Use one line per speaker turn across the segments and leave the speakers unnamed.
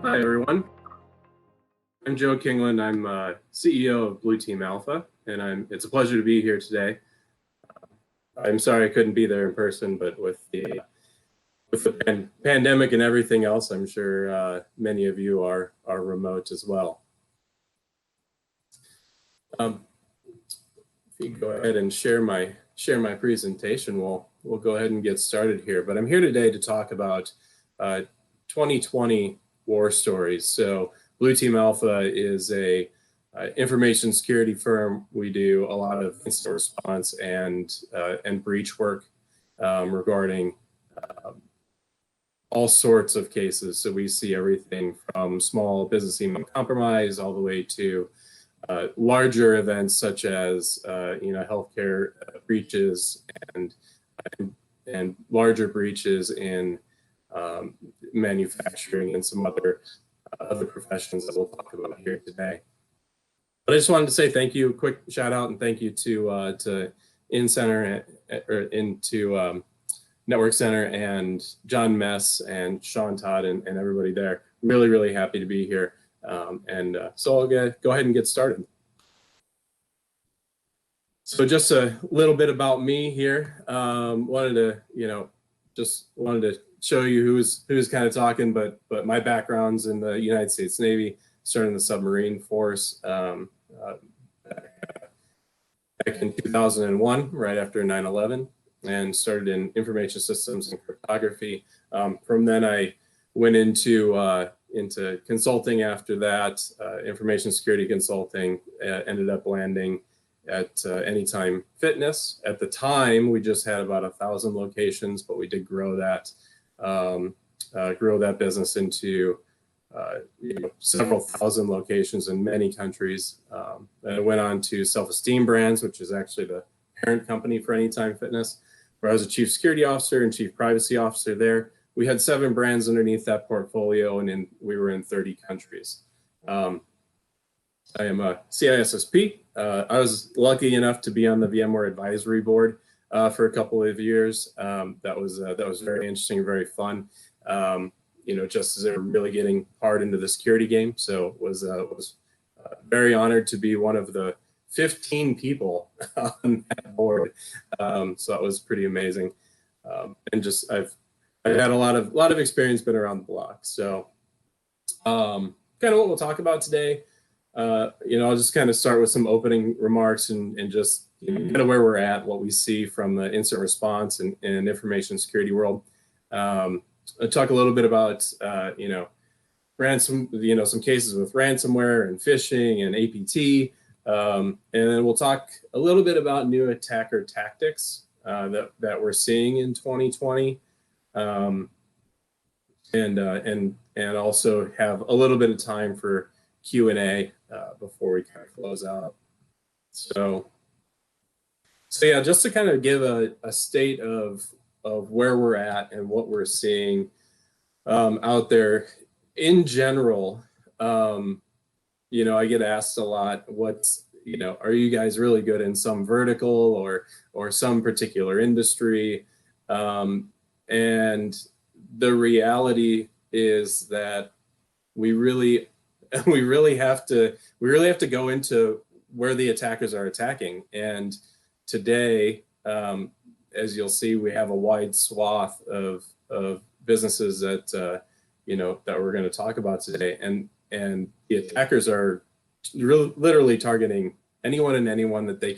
Hi, everyone. I'm Joe Kindland. I'm CEO of Blue Team Alpha, and it's a pleasure to be here today. I'm sorry I couldn't be there in person, but with the pandemic and everything else, I'm sure many of you are remote as well. If you go ahead and share my presentation, we'll go ahead and get started here. But I'm here today to talk about 2020 war stories. So Blue Team Alpha is a information security firm. We do a lot of incident response and breach work regarding all sorts of cases. So we see everything from small business email compromise all the way to larger events such as healthcare breaches and larger breaches in manufacturing and some other professions that we'll talk about here today. But I just wanted to say thank you, a quick shout out and thank you to InCenter into Network Center and John Mess and Sean Todd and everybody there. Really happy to be here. So I'll go ahead and get started. So just a little bit about me here. Wanted to show you who's kind of talking, but my background's in the United States Navy, started in the submarine force back in 2001, right after 9/11, and started in information systems and cryptography. From then I went into consulting after that, information security consulting, ended up landing at Anytime Fitness. At the time, we just had about 1,000 locations, but we did grow that business into several thousand locations in many countries. And I went on to Self-Esteem Brands, which is actually the parent company for Anytime Fitness, where I was a chief security officer and chief privacy officer there. We had 7 brands underneath that portfolio, and we were in 30 countries. I am a CISSP. I was lucky enough to be on the VMware advisory board for a couple of years. That was very interesting, very fun. Just as they were really getting hard into the security game. So was very honored to be one of the 15 people on that board. So that was pretty amazing. And just I've had a lot of experience, been around the block. So kind of what we'll talk about today. I'll just kind of start with some opening remarks and just kind of where we're at, what we see from the incident response and information security world. I'll talk a little bit about some cases with ransomware and phishing and APT, and then we'll talk a little bit about new attacker tactics that we're seeing in 2020, and also have a little bit of time for Q&A before we kind of close out. So yeah, just to kind of give a state of where we're at and what we're seeing out there in general. I get asked a lot, are you guys really good in some vertical or some particular industry? And the reality is that we really have to go into where the attackers are attacking. And today, as you'll see, we have a wide swath of businesses that we're going to talk about today, and the attackers are literally targeting anyone and anyone that they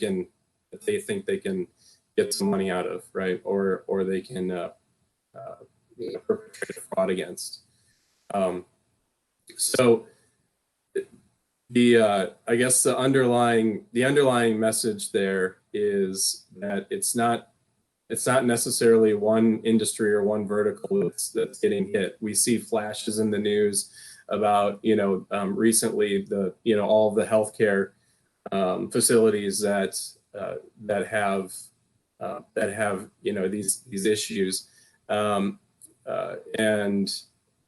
think they can get some money out of, right? Or they can perpetrate fraud against. So I guess the underlying message there is that it's not necessarily one industry or one vertical that's getting hit. We see flashes in the news about recently all of the healthcare facilities that have these issues, and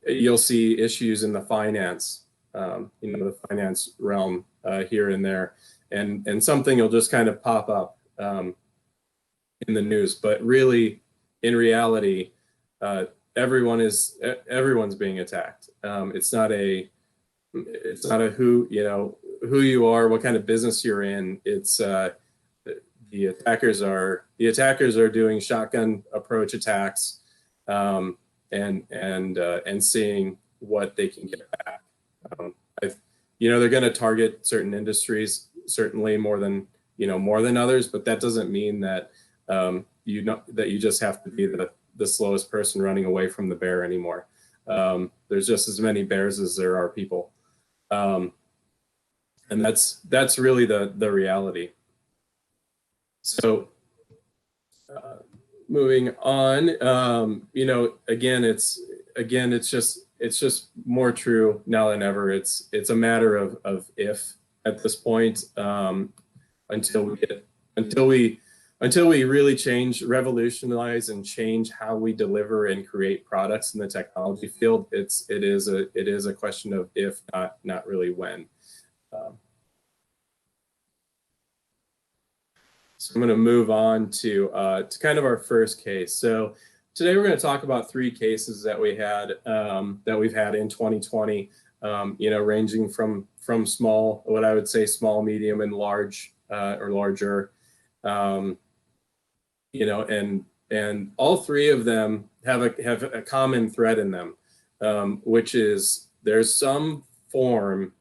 you'll see issues in the finance realm here and there, and something will just kind of pop up in the news. But really, in reality, everyone's being attacked. It's not a who you are, what kind of business you're in. It's the attackers are doing shotgun approach attacks, and seeing what they can get back. They're going to target certain industries, certainly more than others, but that doesn't mean that that you just have to be the slowest person running away from the bear anymore. There's just as many bears as there are people, and that's really the reality. So moving on, again, it's just more true now than ever. It's a matter of if at this point, until we really revolutionize and change how we deliver and create products in the technology field. It is a question of if, not really when. So I'm going to move on to kind of our first case. So today we're going to talk about 3 cases that we've had in 2020. Ranging from small, what I would say small, medium, and large, or larger. And all 3 of them have a common thread in them, which is there's some form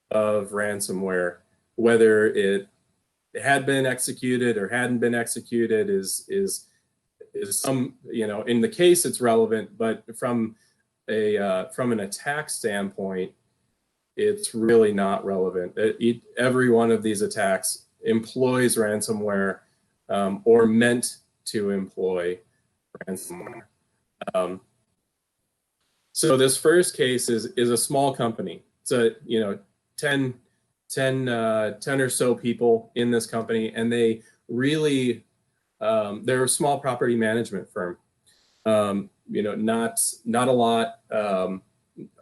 of ransomware, whether it had been executed or hadn't been executed is some, in the case it's relevant, but from an attack standpoint, it's really not relevant. Every one of these attacks employs ransomware, or meant to employ ransomware. So this first case is a small company. It's a 10 or so people in this company, and they really they're a small property management firm. Not a lot. I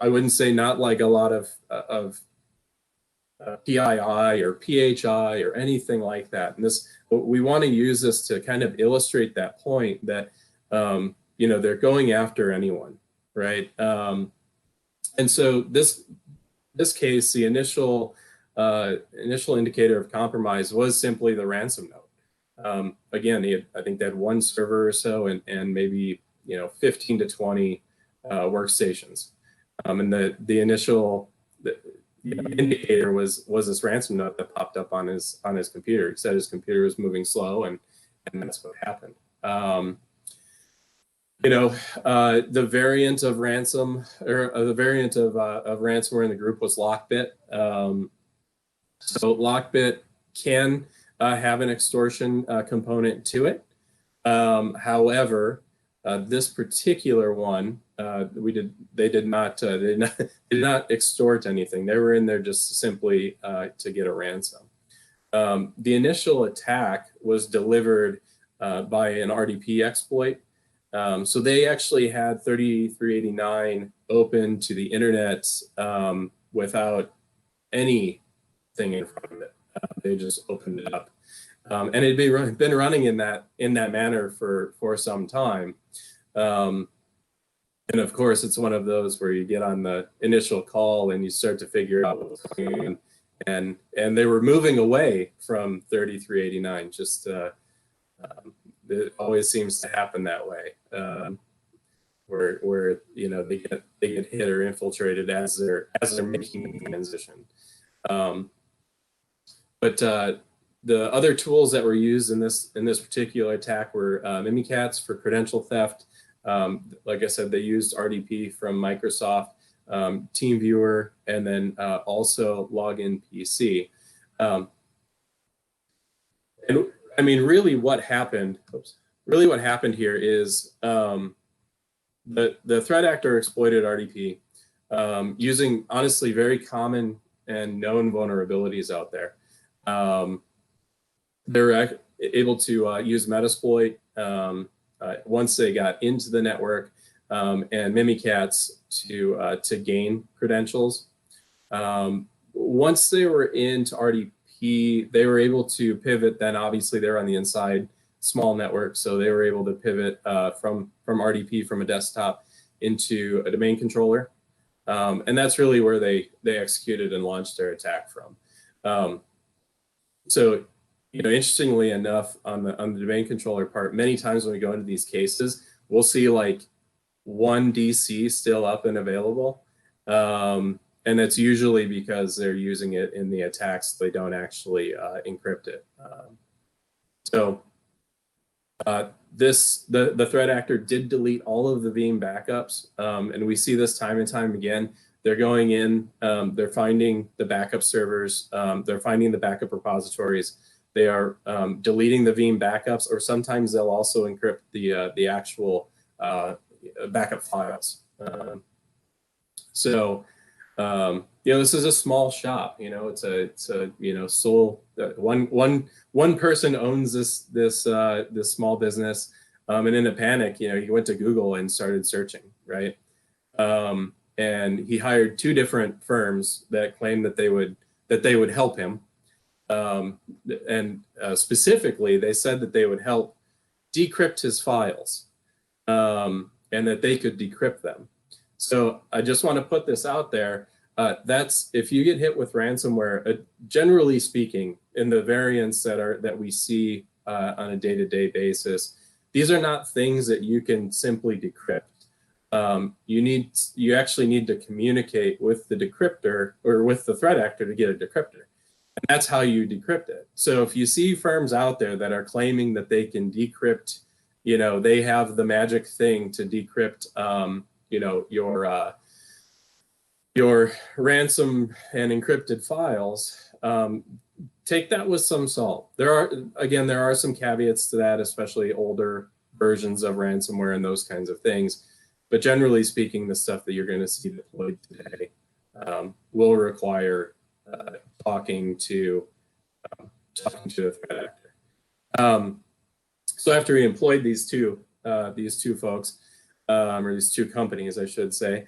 wouldn't say not like a lot of PII or PHI or anything like that. And we want to use this to kind of illustrate that point that they're going after anyone, right? And so this case, the initial indicator of compromise was simply the ransom note. Again, I think they had 1 server or so, and maybe 15 to 20 workstations. And the initial indicator was this ransom note that popped up on his computer. He said his computer was moving slow, and that's what happened. The variant of ransomware in the group was Lockbit. So Lockbit can have an extortion component to it. However, this particular one, they did not extort anything. They were in there just simply to get a ransom. The initial attack was delivered by an RDP exploit. So they actually had 3389 open to the internet without anything in front of it. They just opened it up, and it had been running in that manner for some time. And of course, it's one of those where you get on the initial call and you start to figure out what's going on. And they were moving away from 3389. Just it always seems to happen that way, where they get hit or infiltrated as they're making the transition. But the other tools that were used in this particular attack were Mimikatz for credential theft. Like I said, they used RDP from Microsoft, TeamViewer, and then also Login PC. And I mean, really, what happened here is the threat actor exploited RDP using honestly very common and known vulnerabilities out there. They're able to use Metasploit once they got into the network, and Mimikatz to gain credentials. Once they were into RDP, they were able to pivot. Then obviously they're on the inside small network, so they were able to pivot from RDP from a desktop into a domain controller. And that's really where they executed and launched their attack from. So, interestingly enough, on the domain controller part, many times when we go into these cases, we'll see like one DC still up and available. And that's usually because they're using it in the attacks. They don't actually encrypt it. The threat actor did delete all of the Veeam backups, and we see this time and time again. They're going in, they're finding the backup servers, they're finding the backup repositories. They are deleting the Veeam backups, or sometimes they'll also encrypt the actual backup files. This is a small shop. It's a sole one person owns this small business, and in a panic, he went to Google and started searching, right? And he hired 2 different firms that claimed that they would help him, and specifically they said that they would help decrypt his files, and that they could decrypt them. So I just want to put this out there. That's if you get hit with ransomware, generally speaking, in the variants that we see on a day-to-day basis, these are not things that you can simply decrypt. You actually need to communicate with the decryptor or with the threat actor to get a decryptor. And that's how you decrypt it. So if you see firms out there that are claiming that they can decrypt, they have the magic thing to decrypt your ransom and encrypted files, take that with some salt. There are some caveats to that, especially older versions of ransomware and those kinds of things. But generally speaking, the stuff that you're going to see deployed today will require talking to the threat actor. So after he employed these two folks, or these 2 companies, I should say,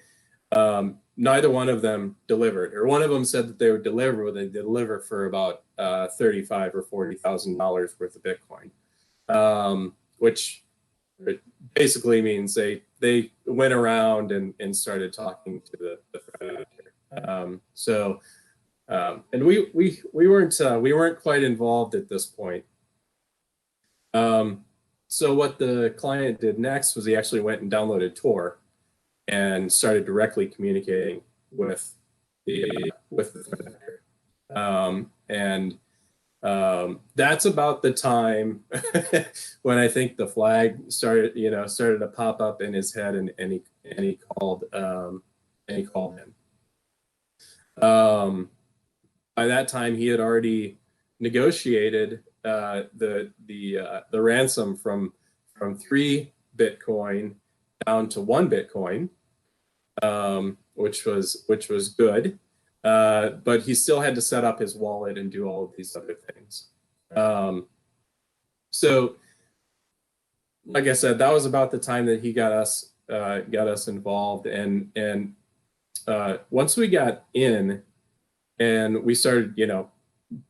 neither one of them delivered, or one of them said that they would deliver, but they deliver for about $35,000 or $40,000 worth of Bitcoin, which basically means they went around and started talking to the threat actor. And we weren't quite involved at this point. So what the client did next was he actually went and downloaded Tor and started directly communicating with the threat actor. That's about the time when I think the flag started to pop up in his head, and he called him. By that time, he had already negotiated the ransom from 3 Bitcoin down to 1 Bitcoin, which was good. But he still had to set up his wallet and do all of these other things. So, like I said, that was about the time that he got us involved. And once we got in and we started,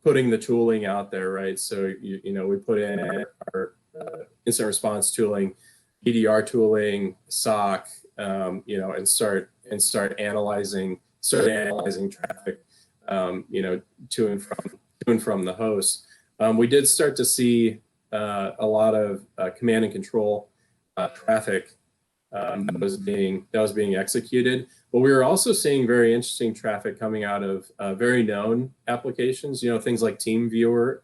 putting the tooling out there, right? So, we put in our instant response tooling, EDR tooling, SOC, and start analyzing traffic, to and from the host. We did start to see a lot of command and control traffic that was being executed, but we were also seeing very interesting traffic coming out of very known applications. Things like TeamViewer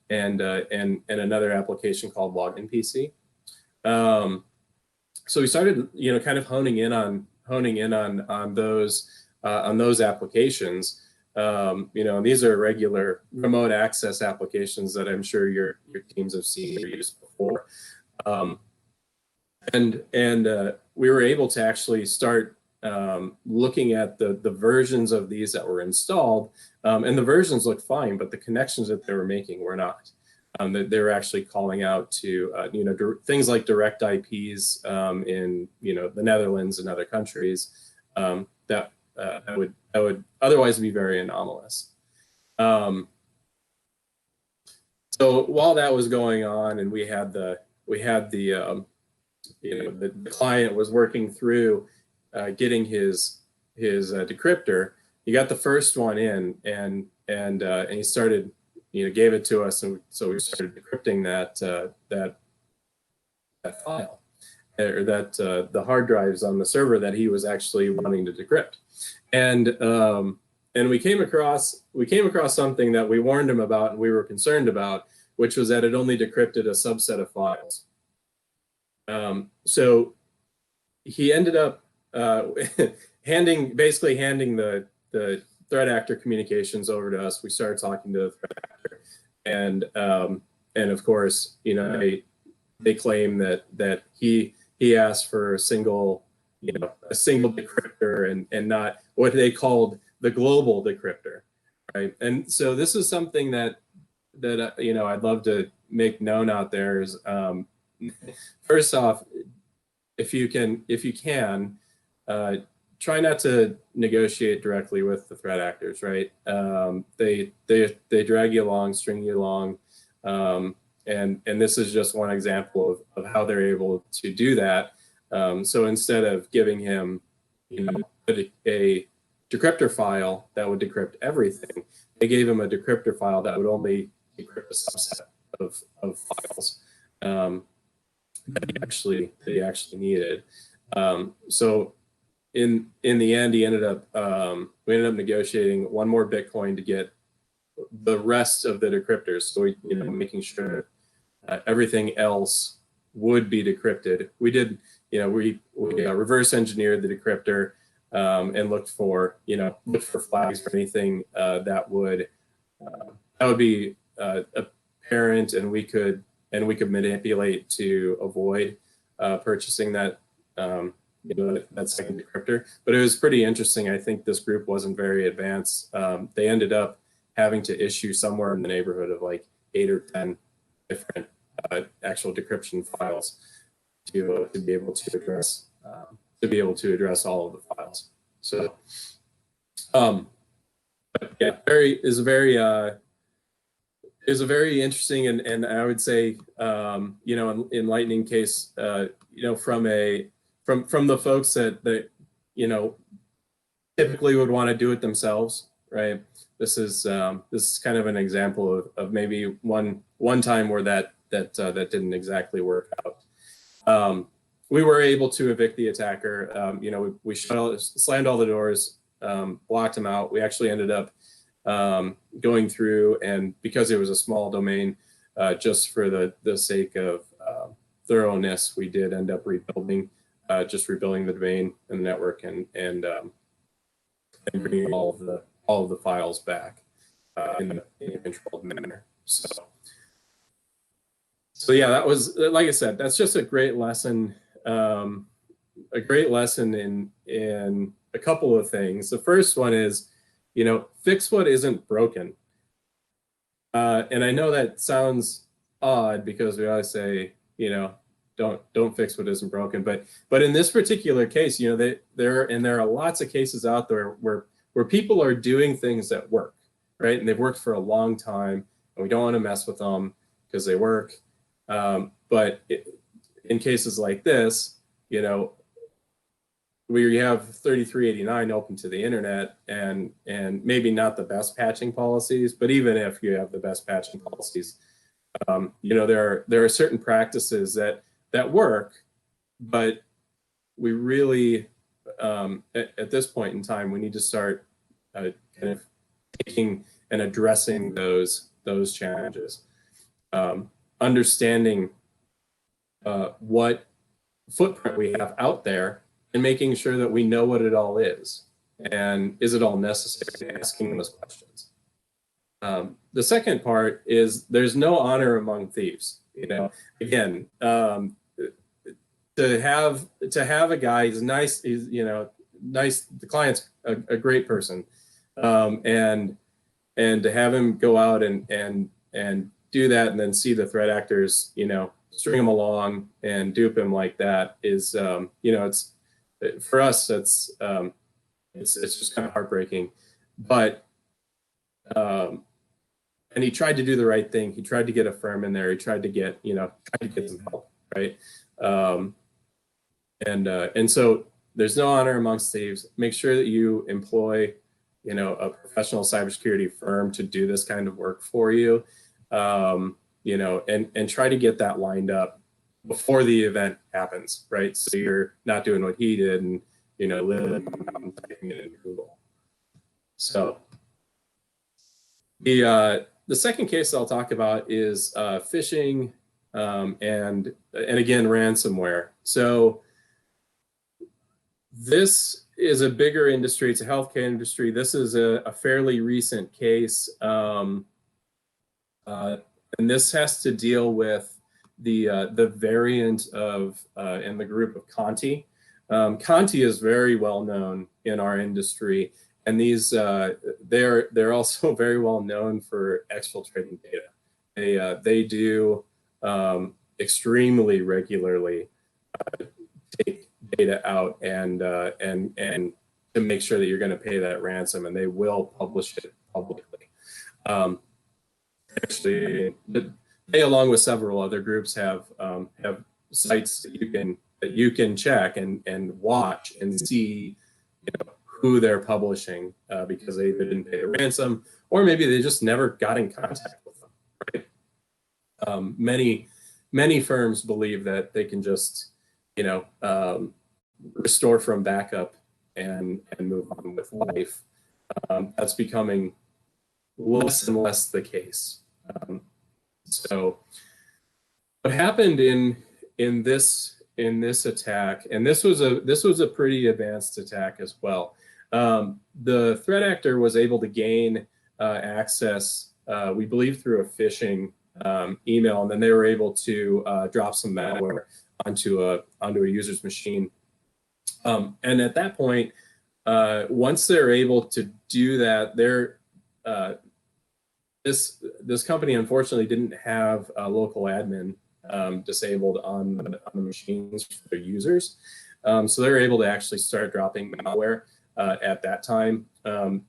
and another application called Login PC. So we started, kind of honing in on those applications. And these are regular remote access applications that I'm sure your teams have seen or used before. And we were able to actually start looking at the versions of these that were installed, and the versions looked fine, but the connections that they were making were not. They were actually calling out to things like direct IPs in the Netherlands and other countries that would otherwise be very anomalous. So while that was going on, and we had the the client was working through getting his decryptor. He got the first one in, and he started, gave it to us, and so we started decrypting that file, or that the hard drives on the server that he was actually wanting to decrypt, and we came across something that we warned him about and we were concerned about, which was that it only decrypted a subset of files. So he ended up basically handing the threat actor communications over to us. We started talking to the threat actor, and of course, they claim that he asked for a single decryptor and not what they called the global decryptor, right? And so this is something that I'd love to make known out there is, first off, if you can, try not to negotiate directly with the threat actors, right? They drag you along, string you along, and this is just one example of how they're able to do that. So instead of giving him, a decryptor file that would decrypt everything, they gave him a decryptor file that would only decrypt a subset of files that he actually needed. So in the end, we ended up negotiating one more Bitcoin to get the rest of the decryptors. So making sure everything else would be decrypted. We did, we reverse engineered the decryptor and looked for flags for anything that would be apparent, and we could manipulate to avoid purchasing that that second decryptor. But it was pretty interesting. I think this group wasn't very advanced. They ended up having to issue somewhere in the neighborhood of like 8 or 10 different actual decryption files to be able to address all of the files. So, yeah, is a very interesting and I would say enlightening case. From the folks that typically would want to do it themselves, right? This is kind of an example of maybe one time where that didn't exactly work out. We were able to evict the attacker. We slammed all the doors, blocked him out. We actually ended up going through, and because it was a small domain, just for the sake of thoroughness, we did end up rebuilding the domain and the network and bringing all of the files back in a controlled manner. So yeah, that was, like I said, that's just a great lesson. In a couple of things. The first one is, fix what isn't broken. And I know that sounds odd because we always say, don't fix what isn't broken. But in this particular case, there are lots of cases out there where people are doing things that work, right? And they've worked for a long time, and we don't want to mess with them because they work. But in cases like this, where you have 3389 open to the internet and maybe not the best patching policies, but even if you have the best patching policies, there are certain practices that work, but we really, at this point in time, we need to start kind of taking and addressing those challenges, understanding what footprint we have out there, and making sure that we know what it all is, and is it all necessary, asking those questions. The second part is there's no honor among thieves. Again, to have a guy who's nice, nice. The client's a great person, and to have him go out and do that, and then see the threat actors, string him along and dupe him like that is, it's, for us, it's just kind of heartbreaking. But and he tried to do the right thing. He tried to get a firm in there. He tried to get some help, right? And so there's no honor amongst thieves. Make sure that you employ, a professional cybersecurity firm to do this kind of work for you, and try to get that lined up before the event happens, right? So you're not doing what he did and, living and typing it in Google. So the second case I'll talk about is phishing and again, ransomware. So this is a bigger industry. It's a healthcare industry. This is a fairly recent case. And this has to deal with the variant of in the group of Conti. Conti is very well known in our industry, and these they're also very well known for exfiltrating data. They do extremely regularly take data out and to make sure that you're going to pay that ransom, and they will publish it publicly. Actually, they, along with several other groups, have sites that you can check and watch and see, who they're publishing because they either didn't pay the ransom or maybe they just never got in contact with them. Right? Many firms believe that they can just, restore from backup and move on with life. That's becoming less and less the case. So what happened in this attack, and this was a pretty advanced attack as well. The threat actor was able to gain access, we believe, through a phishing email, and then they were able to drop some malware onto a user's machine. And at that point, once they're able to do that, this company unfortunately didn't have a local admin disabled on the machines for their users. So they were able to actually start dropping malware at that time.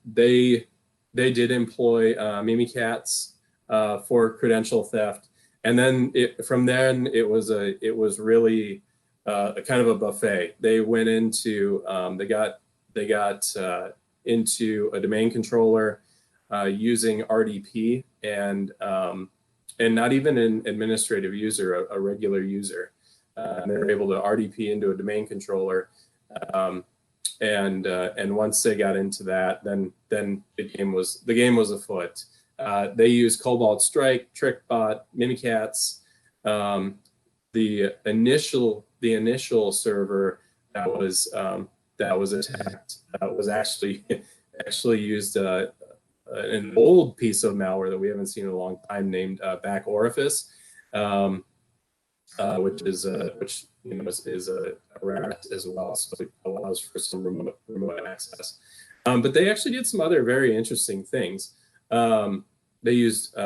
They did employ Mimikatz for credential theft, and then from then it was really a kind of a buffet. They went into they got into a domain controller using RDP and not even an administrative user, a regular user. And they were able to RDP into a domain controller, and once they got into that, then the game was afoot. They used Cobalt Strike, TrickBot, Mimikatz. The initial server that was attacked was actually used an old piece of malware that we haven't seen in a long time, named Back Orifice, which is a rat as well, so it allows for some remote access. But they actually did some other very interesting things. They used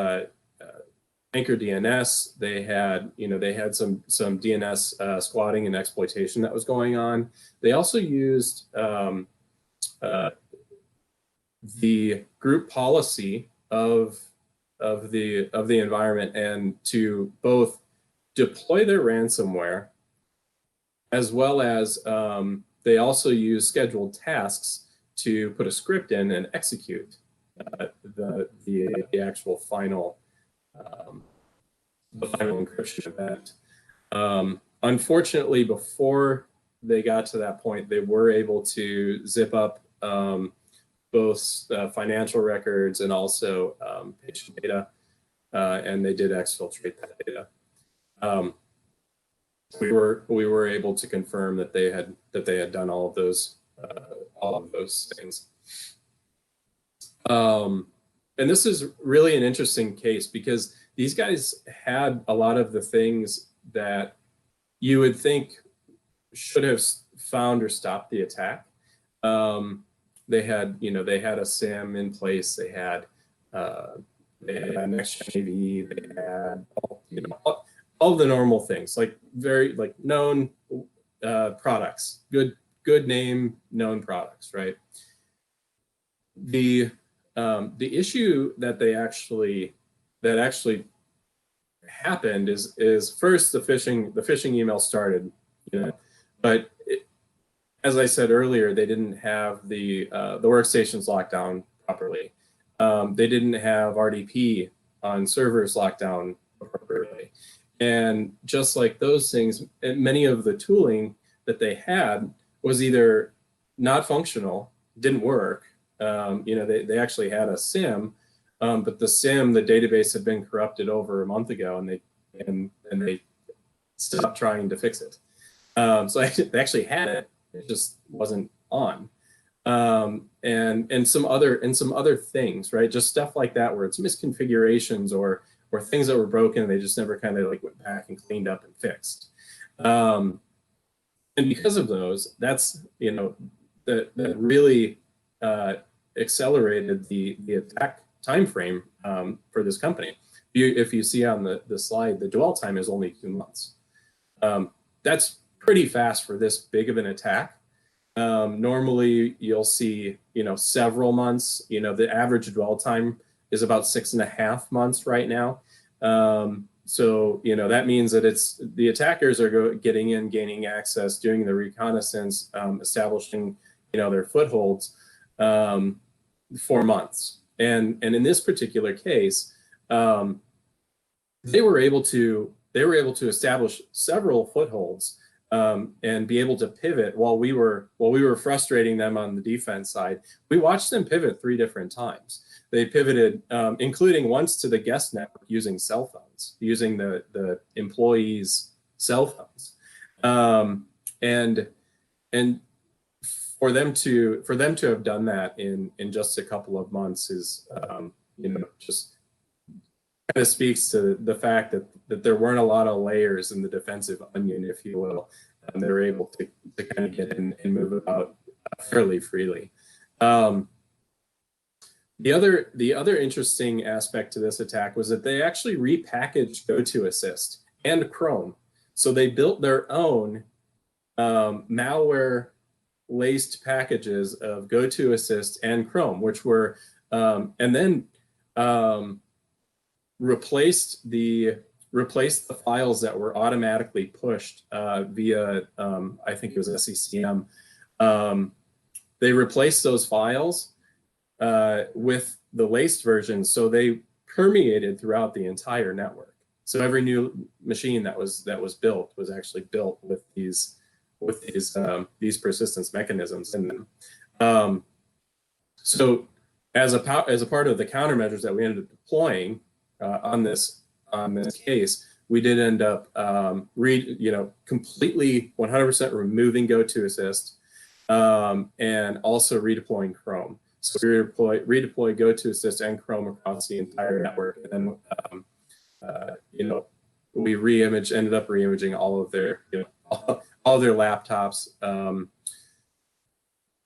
Anchor DNS. They had some DNS squatting and exploitation that was going on. They also used the group policy of the environment, and to both deploy their ransomware, as well as they also use scheduled tasks to put a script in and execute the actual final encryption event. Unfortunately, before they got to that point, they were able to zip up both financial records and also patient data, and they did exfiltrate that data. We were able to confirm that they had done all of those things. And this is really an interesting case because these guys had a lot of the things that you would think should have found or stopped the attack. They had a SIM in place. They had next-gen AV. They had all the normal things, like known products, good name, known products, right? The issue that actually happened is first the phishing email started. but as I said earlier, they didn't have the workstations locked down properly. They didn't have RDP on servers locked down appropriately. And just like those things, many of the tooling that they had was either not functional, didn't work. They actually had a SIM, but the SIM, the database had been corrupted over a month ago, and they stopped trying to fix it. So they actually had it. It just wasn't on. And some other things, right? Just stuff like that, where it's misconfigurations or things that were broken and they just never kind of like went back and cleaned up and fixed. And because of those, that's that really accelerated the attack time frame for this company. If you see on the slide, the dwell time is only 2 months. That's pretty fast for this big of an attack. Normally, you'll see several months. The average dwell time is about 6.5 months right now. So that means that the attackers are getting in, gaining access, doing the reconnaissance, establishing their footholds for months. And in this particular case, they were able to establish several footholds and be able to pivot while we were frustrating them on the defense side. We watched them pivot 3 different times. They pivoted, including once to the guest network using cell phones, using the employees' cell phones, and for them to have done that in just a couple of months is just kind of speaks to the fact that there weren't a lot of layers in the defensive onion, if you will. They were able to kind of get in and move about fairly freely. The other interesting aspect to this attack was that they actually repackaged GoToAssist and Chrome. So they built their own malware-laced packages of GoToAssist and Chrome, which were, and then replaced the files that were automatically pushed via, I think it was SCCM. They replaced those files with the laced version, so they permeated throughout the entire network. So every new machine that was built was actually built with these persistence mechanisms in them. So as a part of the countermeasures that we ended up deploying on this case, we did end up completely 100% removing GoToAssist and also redeploying Chrome. So we redeploy GoToAssist and Chrome across the entire network, and then we ended up re-imaging all of their all their laptops.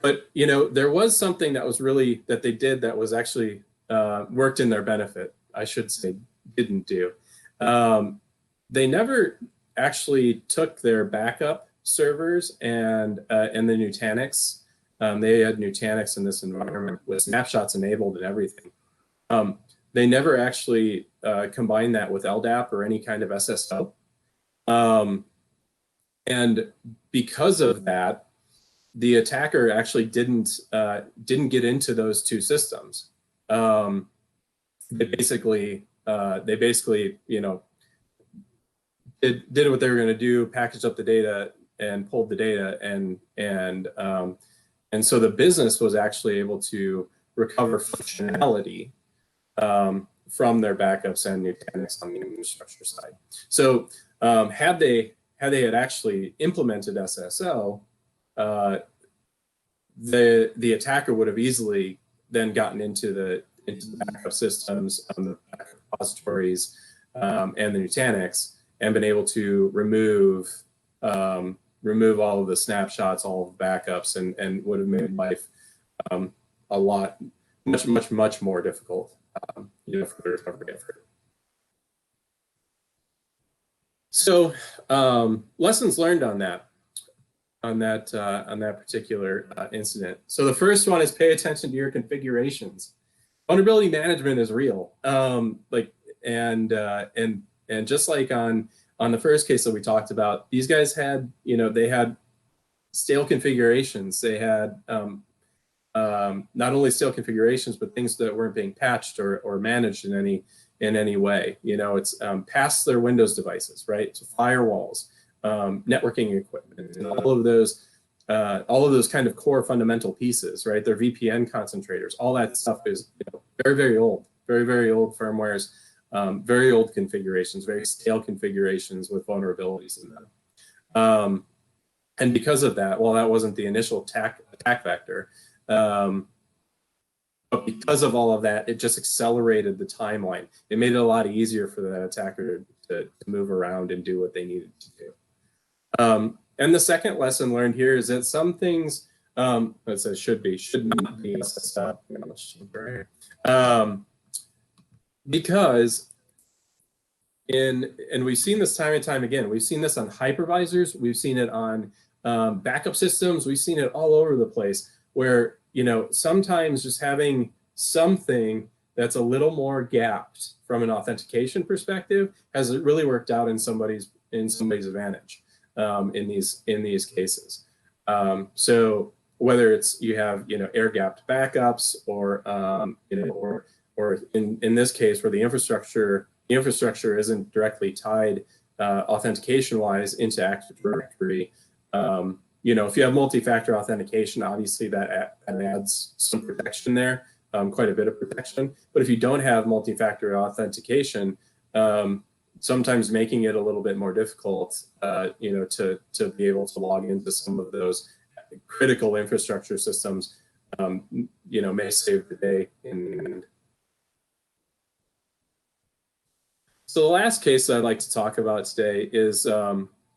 But there was something that they did that was actually worked in their benefit. I should say didn't do. They never actually took their backup servers and the Nutanix. They had Nutanix in this environment with snapshots enabled and everything. They never actually combined that with LDAP or any kind of SSO. And because of that, the attacker actually didn't get into those 2 systems. They basically did what they were going to do, packaged up the data and pulled the data, and so the business was actually able to recover functionality from their backups and Nutanix on the infrastructure side. So had they actually implemented SSO, the attacker would have easily then gotten into the backup systems, the backup repositories, and the Nutanix, and been able to remove all of the snapshots, all of the backups, and would have made life a lot, much more difficult, for the recovery effort. So lessons learned on that particular incident. So the first one is pay attention to your configurations. Vulnerability management is real. And just like on the first case that we talked about, these guys had, they had stale configurations. They had not only stale configurations, but things that weren't being patched or managed in any way. You know, it's past their Windows devices, right? So firewalls, networking equipment, and all of those kind of core fundamental pieces, right? Their VPN concentrators, all that stuff is, you know, very, very old, very, very old firmwares, very old configurations, very stale configurations with vulnerabilities in them. And because of that, well, that wasn't the initial attack vector. But because of all of that, it just accelerated the timeline. It made it a lot easier for that attacker to move around and do what they needed to do. And the second lesson learned here is that some things, it says should not be, because and we've seen this time and time again. We've seen this on hypervisors. We've seen it on backup systems. We've seen it all over the place where, you know, sometimes just having something that's a little more gapped from an authentication perspective has really worked out in somebody's advantage in these cases. So whether it's you have, you know, air gapped backups or you know, or in this case where the infrastructure isn't directly tied authentication wise into Active Directory. You know, if you have multi-factor authentication, obviously that adds some protection there, quite a bit of protection. But if you don't have multi-factor authentication, sometimes making it a little bit more difficult, you know, to be able to log into some of those critical infrastructure systems, you know, may save the day in the end. So the last case I'd like to talk about today is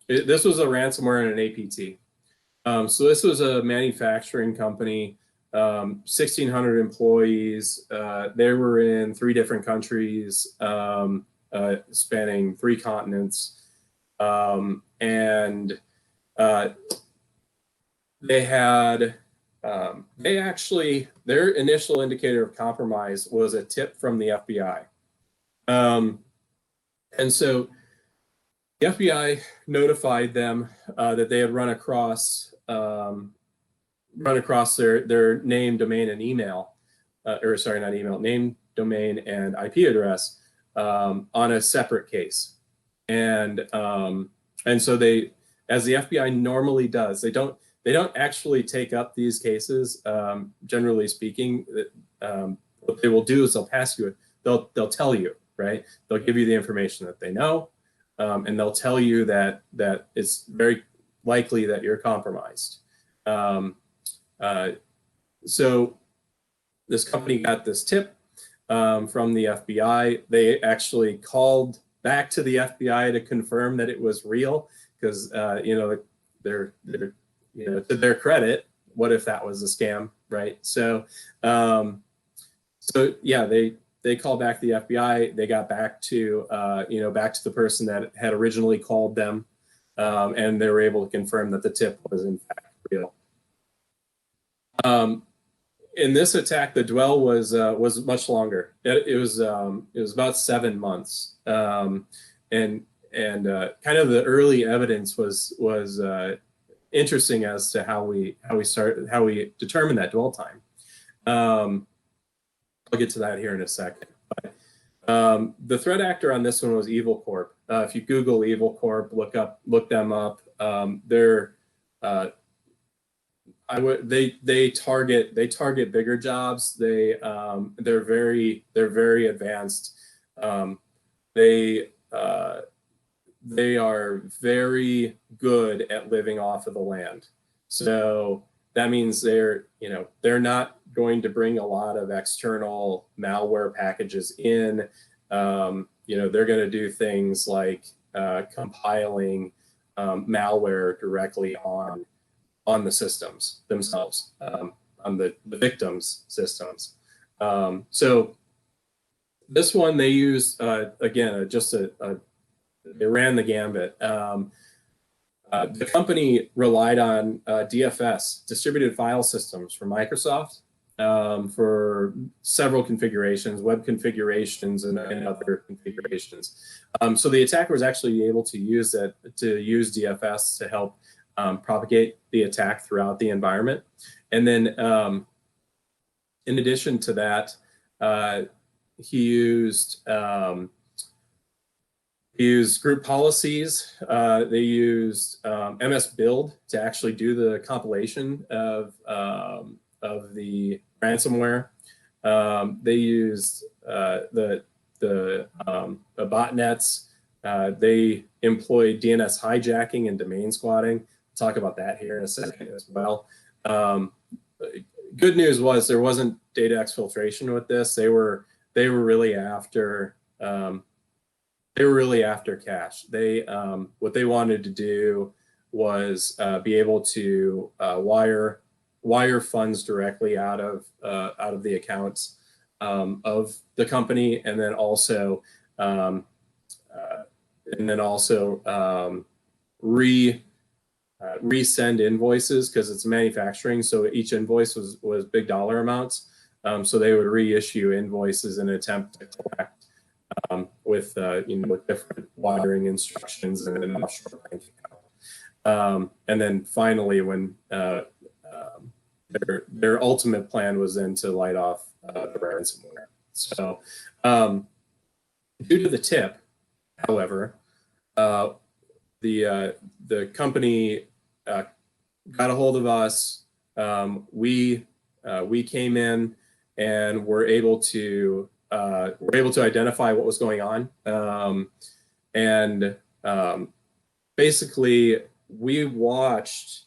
this was a ransomware and an APT. So this was a manufacturing company, 1,600 employees. They were in 3 different countries, spanning 3 continents. And they had, their initial indicator of compromise was a tip from the FBI. And so the FBI notified them that they had run across their name, domain, and email, or sorry, not email, name, domain, and IP address on a separate case. And so they, as the FBI normally does, they don't actually take up these cases. Generally speaking, what they will do is they'll pass you, they'll tell you, right? They'll give you the information that they know. And they'll tell you that it's very likely that you're compromised. So this company got this tip from the FBI. They actually called back to the FBI to confirm that it was real, because you know, they're you know, to their credit, what if that was a scam, right? So so yeah, they called back the FBI. They got back to you know, back to the person that had originally called them, and they were able to confirm that the tip was in fact real. In this attack, the dwell was much longer. It was about 7 months, and kind of the early evidence was interesting as to how we determined that dwell time. I'll get to that here in a second. But the threat actor on this one was Evil Corp. If you Google Evil Corp, look them up. They target bigger jobs. They're very advanced. They are very good at living off of the land. So that means they're not going to bring a lot of external malware packages in. You know, they're going to do things like compiling malware directly on the systems themselves, on the victims' systems. So this one they used again they ran the gambit. The company relied on DFS, distributed file systems, from Microsoft for several configurations, web configurations, and other configurations. So the attacker was actually able to use DFS to help propagate the attack throughout the environment. And then in addition to that, he used group policies. They used MS Build to actually do the compilation of the ransomware. They used the botnets. They employed DNS hijacking and domain squatting. I'll talk about that here in a second as well. Good news was there wasn't data exfiltration with this. They were really after cache. They what they wanted to do was be able to wire funds directly out of the accounts of the company, and then also resend invoices, because it's manufacturing, so each invoice was big dollar amounts. So they would reissue invoices in an attempt to collect with different wiring instructions and an offshore bank account. And then finally, when their ultimate plan was then to light off the ransomware. So due to the tip, however, the company got a hold of us. We came in and were able to identify what was going on, and basically we watched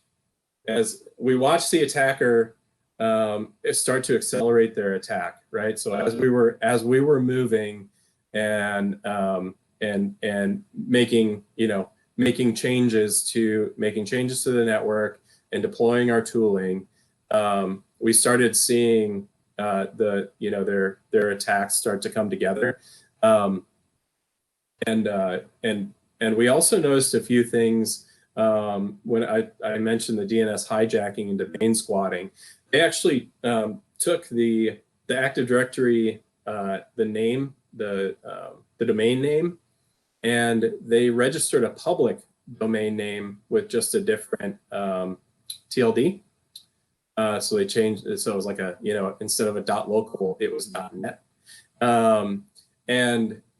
the attacker start to accelerate their attack, right? So as we were moving and making changes to the network and deploying our tooling, we started seeing their attacks start to come together, and we also noticed a few things when I mentioned the DNS hijacking and domain squatting. They actually took the Active Directory, the domain name, and they registered a public domain name with just a different TLD. So they changed it, so it was like instead of a .local, it was .net, and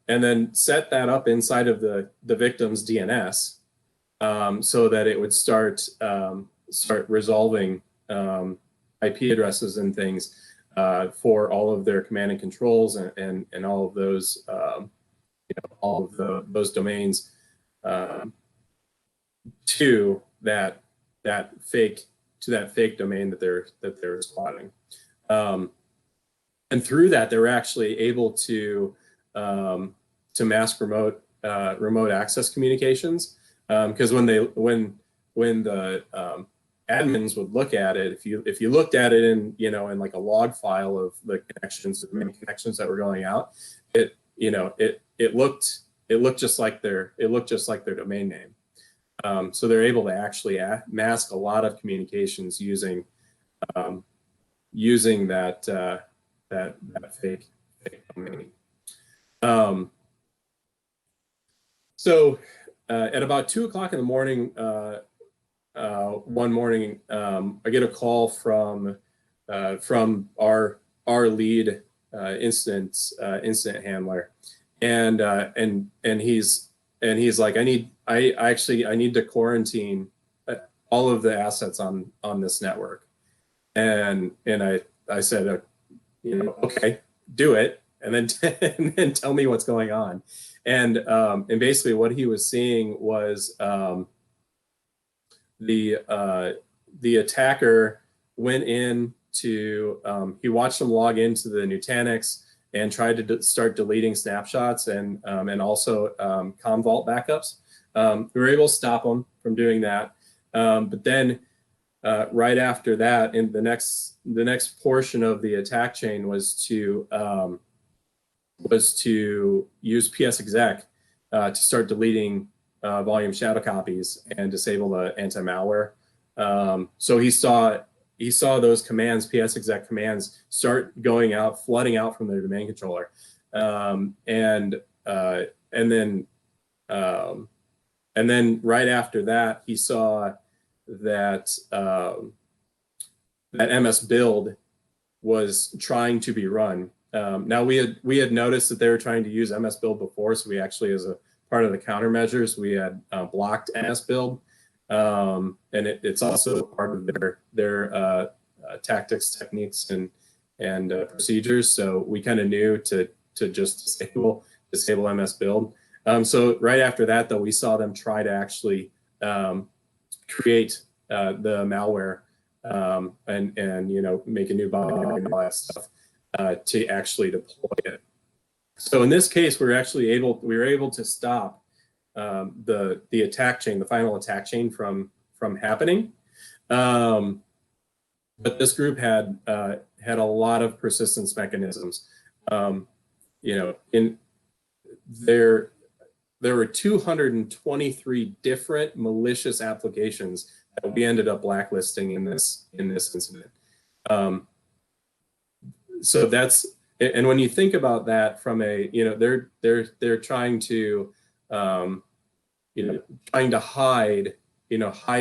then set that up inside of the victim's DNS, so that it would start resolving IP addresses and things for all of their command and controls and all of those those domains to that fake domain that they're squatting, and through that they were actually able to mask remote access communications, because when the admins would look at it, if you looked at it in like a log file of the connections, the main connections that were going out, it looked just like their domain name. So they're able to actually mask a lot of communications using that fake domain. So at about 2 o'clock in the morning, one morning, I get a call from our lead incident handler, and he's like, I need to quarantine all of the assets on this network, and I said, okay, do it, and then tell me what's going on, and basically what he was seeing was the attacker went in to he watched them log into the Nutanix and tried to start deleting snapshots and also Commvault backups. We were able to stop them from doing that, but then right after that, in the next portion of the attack chain was to use psexec to start deleting volume shadow copies and disable the anti-malware. So he saw those commands, psexec commands, start going out, flooding out from their domain controller, and then right after that, he saw that that MS Build was trying to be run. Now we had noticed that they were trying to use MS Build before, so we actually, as a part of the countermeasures, we had blocked MS Build, and it's also part of their tactics, techniques, and procedures. So we kind of knew to just disable MS Build. So right after that, though, we saw them try to actually create the malware and make a new body and all that stuff to actually deploy it. So in this case, we were able to stop the attack chain, the final attack chain from happening. But this group had a lot of persistence mechanisms. There were 223 different malicious applications that we ended up blacklisting in this incident. So that's, and when you think about that from a, they're trying to, trying to hide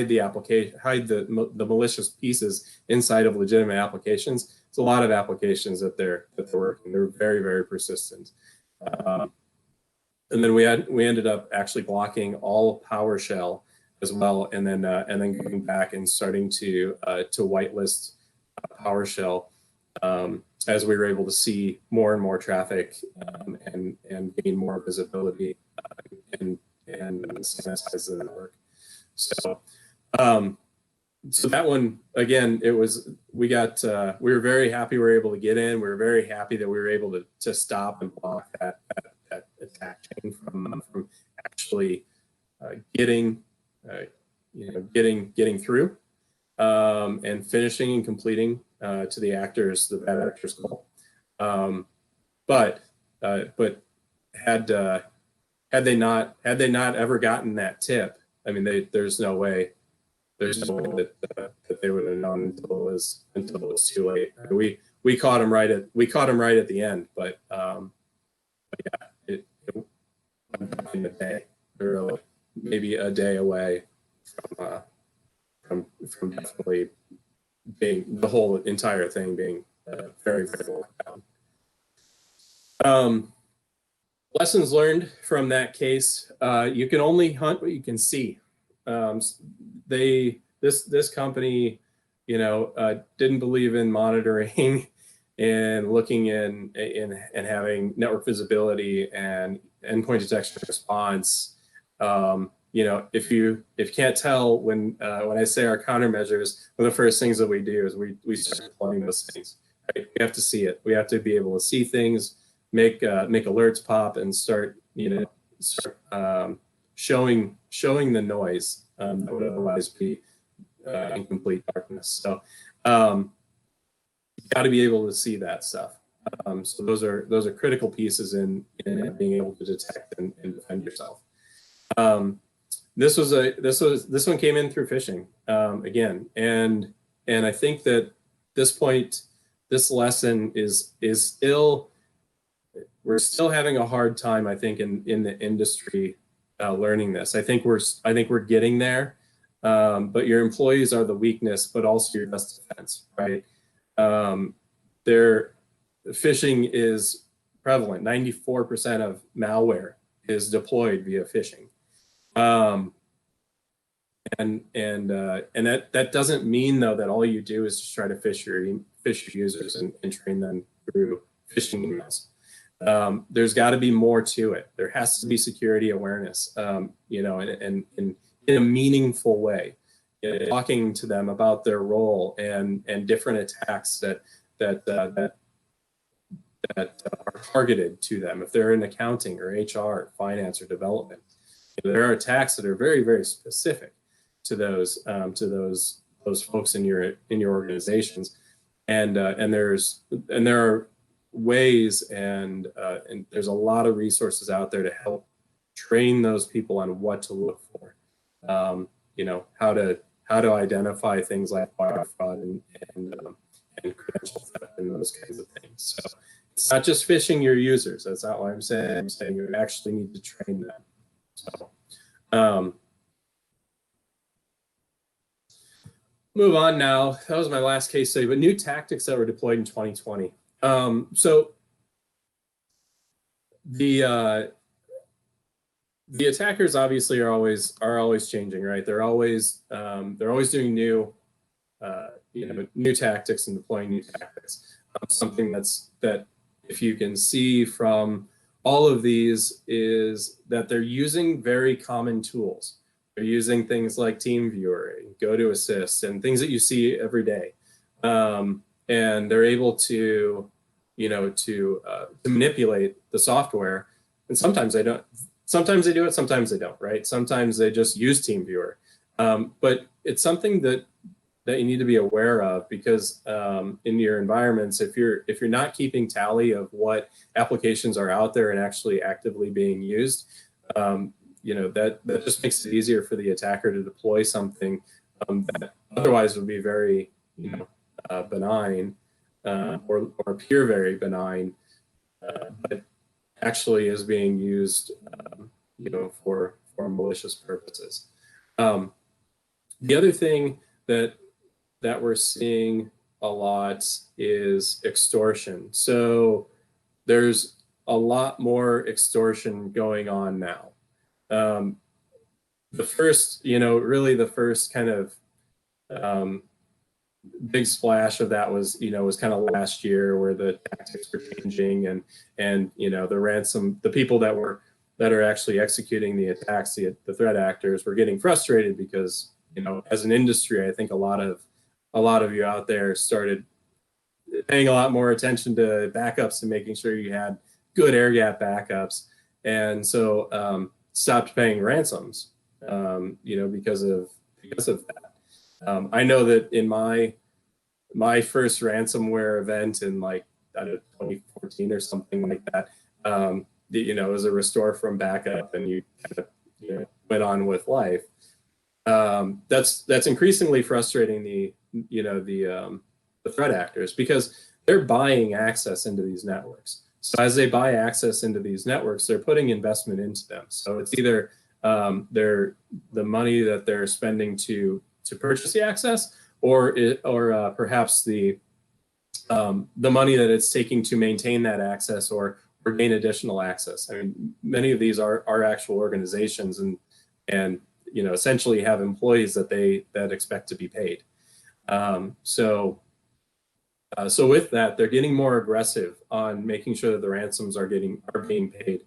the application, hide the malicious pieces inside of legitimate applications. It's a lot of applications that they're working. They're very, very persistent. And then we ended up actually blocking all PowerShell as well, and then going back and starting to whitelist PowerShell as we were able to see more and more traffic and gain more visibility and sanitize the network. So so that one, again, it was, we were very happy we were able to get in. We were very happy that we were able to stop and block that attack chain from actually getting through and finishing and completing to the bad actors' goal. But had they not ever gotten that tip, I mean, there's no way that they would have known until it was too late. We caught them right at the end, but yeah, it in a day, or maybe a day away from definitely being the whole entire thing being very, very locked down. Lessons learned from that case: you can only hunt what you can see. This company, didn't believe in monitoring and looking in and having network visibility and endpoint detection response. If you can't tell, when I say our countermeasures, one of the first things that we do is we start deploying those things. Right? We have to see it. We have to be able to see things, make alerts pop, and start showing the noise that would otherwise be in complete darkness. So you got to be able to see that stuff. So those are critical pieces in being able to detect and defend yourself. This one came in through phishing again, and I think that this point, this lesson is still, we're still having a hard time, I think, in the industry learning this. I think we're getting there, but your employees are the weakness, but also your best defense, right? Phishing is prevalent. 94% of malware is deployed via phishing. And that doesn't mean, though, that all you do is just try to phish your users and train them through phishing emails. There's got to be more to it. There has to be security awareness, and in a meaningful way, talking to them about their role and different attacks that are targeted to them. If they're in accounting or HR, finance, or development, there are attacks that are very, very specific to those folks in your organizations, and there are ways and there's a lot of resources out there to help train those people on what to look for. How to identify things like wire fraud and credential theft and those kinds of things. So it's not just phishing your users. That's not what I'm saying. I'm saying you actually need to train them. So, move on now. That was my last case study, but new tactics that were deployed in 2020. So the attackers obviously are always changing, right? They're always doing new new tactics and deploying new tactics. Something that if you can see from all of these is that they're using very common tools. They're using things like TeamViewer, GoToAssist, and things that you see every day, and they're able to to manipulate the software. And sometimes they don't. Sometimes they do it. Sometimes they don't. Right? Sometimes they just use TeamViewer, but it's something that you need to be aware of, because in your environments, if you're not keeping tally of what applications are out there and actually actively being used, that just makes it easier for the attacker to deploy something that otherwise would be very benign or appear very benign, but actually is being used for malicious purposes. The other thing that we're seeing a lot is extortion. So there's a lot more extortion going on now. The first, really the first kind of big splash of that was kind of last year, where the tactics were changing, and the people that are actually executing the attacks, the threat actors, were getting frustrated because as an industry, I think a lot of you out there started paying a lot more attention to backups and making sure you had good air gap backups, and so stopped paying ransoms, because of that. I know that in my first ransomware event in like 2014 or something like that, it was a restore from backup, and you kind of went on with life. That's increasingly frustrating the threat actors, because they're buying access into these networks. So as they buy access into these networks, they're putting investment into them. So it's either the money that they're spending to purchase the access, or perhaps the money that it's taking to maintain that access or gain additional access. I mean, many of these are actual organizations and essentially have employees that expect to be paid. So with that, they're getting more aggressive on making sure that the ransoms are being paid.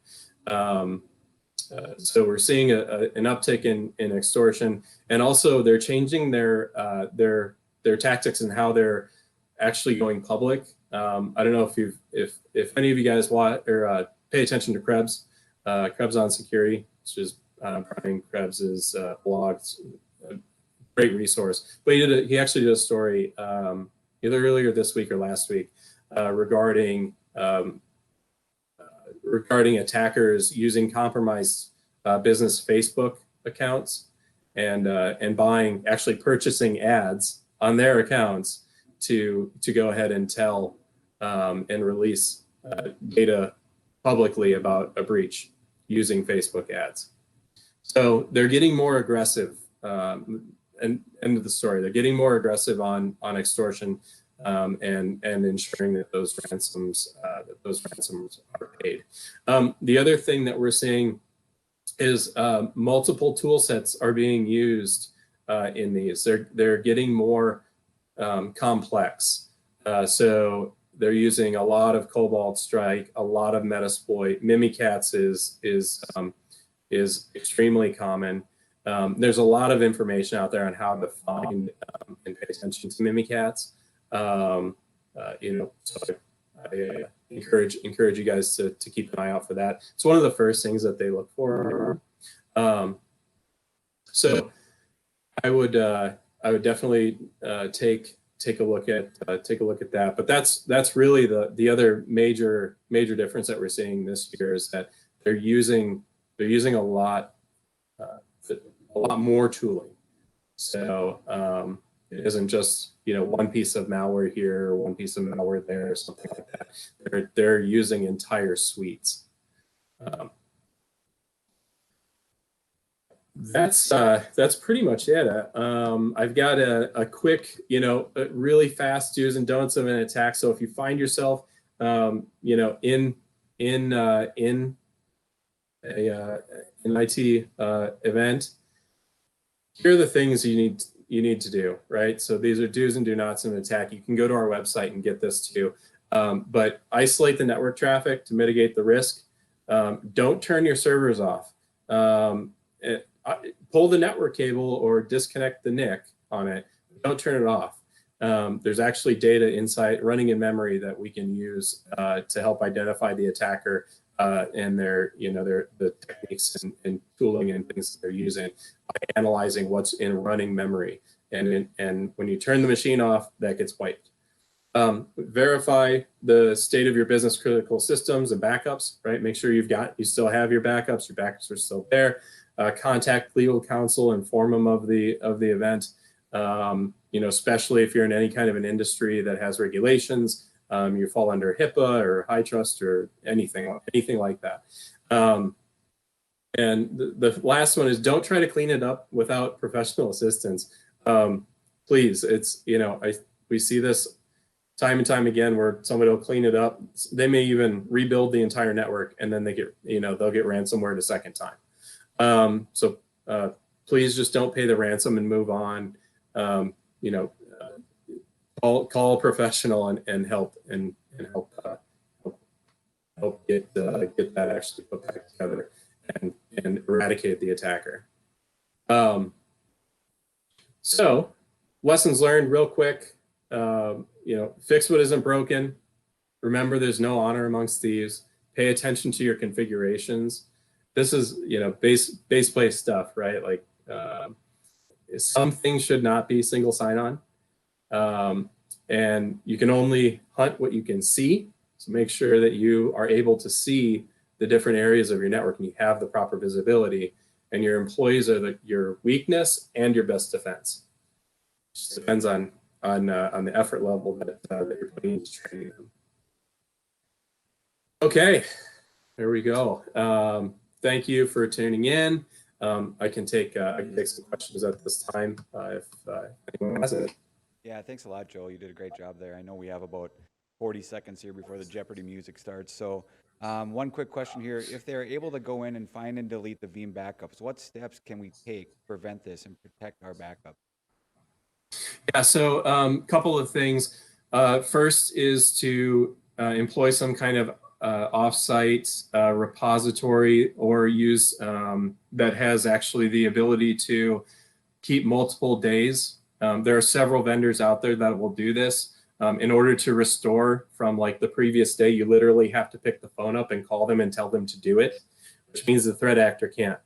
So we're seeing an uptick in extortion, and also they're changing their tactics and how they're actually going public. I don't know if any of you guys watch or pay attention to Krebs on Security, which is Brian Krebs's blog. It's a great resource. But he actually did a story either earlier this week or last week regarding attackers using compromised business Facebook accounts and actually purchasing ads on their accounts to go ahead and tell and release data publicly about a breach using Facebook ads. So they're getting more aggressive. And end of the story, they're getting more aggressive on extortion and ensuring that those ransoms are paid. The other thing that we're seeing is multiple tool sets are being used in these. They're getting more complex. So they're using a lot of Cobalt Strike, a lot of Metasploit. Mimikatz is extremely common. There's a lot of information out there on how to find and pay attention to Mimikatz. So I encourage you guys to keep an eye out for that. It's one of the first things that they look for. So I would definitely take a look at that. But that's really the other major difference that we're seeing this year, is that they're using a lot more tooling. So it isn't just one piece of malware here or one piece of malware there or something like that. They're using entire suites. That's pretty much it. I've got a quick, a really fast do's and don'ts of an attack. So if you find yourself, in an IT event, here are the things you need to do, right? So these are do's and do nots of an attack. You can go to our website and get this too. But isolate the network traffic to mitigate the risk. Don't turn your servers off. Pull the network cable or disconnect the NIC on it. Don't turn it off. There's actually data inside running in memory that we can use to help identify the attacker and the techniques and tooling and things that they're using by analyzing what's in running memory. And when you turn the machine off, that gets wiped. Verify the state of your business critical systems and backups, right? Make sure you still have your backups are still there. Contact legal counsel, inform them of the event. Especially if you're in any kind of an industry that has regulations, you fall under HIPAA or HITRUST or anything like that. And the last one is don't try to clean it up without professional assistance. Please, we see this time and time again where somebody will clean it up. They may even rebuild the entire network and then they'll get ransomware the second time. So please just don't pay the ransom and move on. Call a professional and help get that actually put back together and eradicate the attacker. So lessons learned real quick. Fix what isn't broken. Remember, there's no honor amongst thieves. Pay attention to your configurations. This is, base plate stuff, right? Like some things should not be single sign-on. And you can only hunt what you can see. So make sure that you are able to see the different areas of your network and you have the proper visibility. And your employees are your weakness and your best defense. It just depends on the effort level that you're putting into training them. Okay, there we go. Thank you for tuning in. I can take some questions at this time if anyone has it.
Yeah, thanks a lot, Joel. You did a great job there. I know we have about 40 seconds here before the Jeopardy music starts. So one quick question here. If they're able to go in and find and delete the Veeam backups, what steps can we take to prevent this and protect our backup?
Yeah, so a couple of things. First is to employ some kind of offsite repository or use that has actually the ability to keep multiple days. There are several vendors out there that will do this. In order to restore from like the previous day, you literally have to pick the phone up and call them and tell them to do it, which means the threat actor can't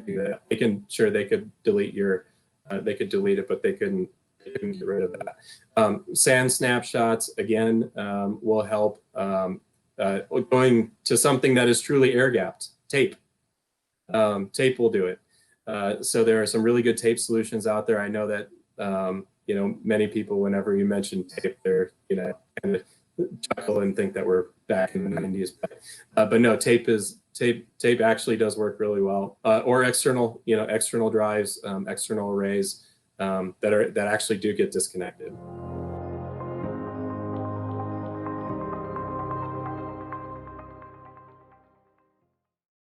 do that. They could delete it, but they couldn't get rid of that. SAN snapshots again will help. Going to something that is truly air-gapped, tape. Tape will do it. So there are some really good tape solutions out there. I know that many people, whenever you mention tape, they're kind of chuckle and think that we're back in the 90s. But no, tape actually does work really well. Or external drives, external arrays that actually do get disconnected.